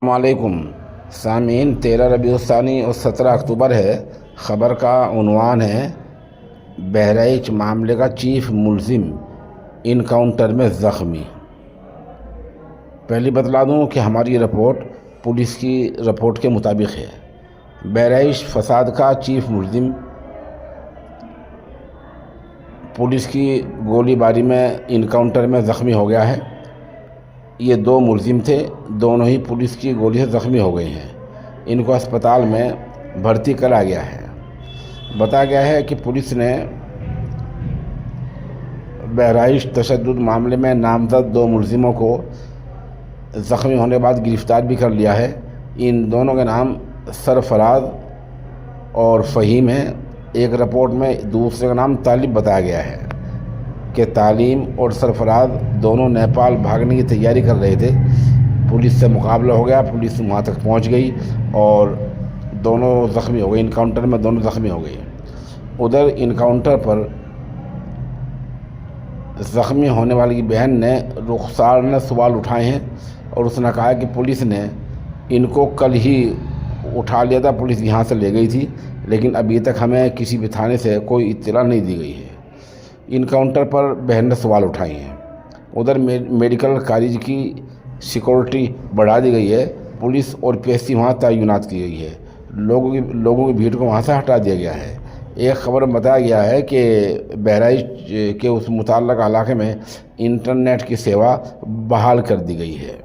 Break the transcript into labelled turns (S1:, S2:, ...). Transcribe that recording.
S1: السلام علیکم سامعین، 13 ربیع الثانی اور 17 اکتوبر ہے۔ خبر کا عنوان ہے بہرائچ معاملے کا چیف ملزم انکاؤنٹر میں زخمی۔ پہلے بتلا دوں کہ ہماری رپورٹ پولیس کی رپورٹ کے مطابق ہے۔ بہرائچ فساد کا چیف ملزم پولیس کی گولی باری میں انکاؤنٹر میں زخمی ہو گیا ہے۔ یہ 2 ملزم تھے، دونوں ہی پولیس کی گولی سے زخمی ہو گئے ہیں۔ ان کو اسپتال میں بھرتی کرا گیا ہے۔ بتایا گیا ہے کہ پولیس نے بہرائچ تشدد معاملے میں نامزد 2 ملزموں کو زخمی ہونے کے بعد گرفتار بھی کر لیا ہے۔ ان دونوں کے نام سرفراز اور فہیم ہیں۔ ایک رپورٹ میں دوسرے کا نام طالب بتایا گیا ہے کہ تعلیم اور سرفراز دونوں نیپال بھاگنے کی تیاری کر رہے تھے۔ پولیس سے مقابلہ ہو گیا، پولیس وہاں تک پہنچ گئی اور دونوں زخمی ہو گئے۔ انکاؤنٹر میں دونوں زخمی ہو گئے۔ ادھر انکاؤنٹر پر زخمی ہونے والی کی بہن نے رخسار نے سوال اٹھائے ہیں اور اس نے کہا کہ پولیس نے ان کو کل ہی اٹھا لیا تھا، پولیس یہاں سے لے گئی تھی، لیکن ابھی تک ہمیں کسی بھی تھانے سے کوئی اطلاع نہیں دی گئی ہے۔ انکاؤنٹر پر بہن نے سوال اٹھائی ہیں۔ ادھر میڈیکل کالج کی سیکورٹی بڑھا دی گئی ہے، پولیس اور پی ایس سی وہاں تعینات کی گئی ہے، لوگوں کی بھیڑ کو وہاں سے ہٹا دیا گیا ہے۔ ایک خبر میں بتایا گیا ہے کہ بہرائچ کے اس متعلقہ علاقے میں انٹرنیٹ کی سیوا بحال کر دی گئی ہے۔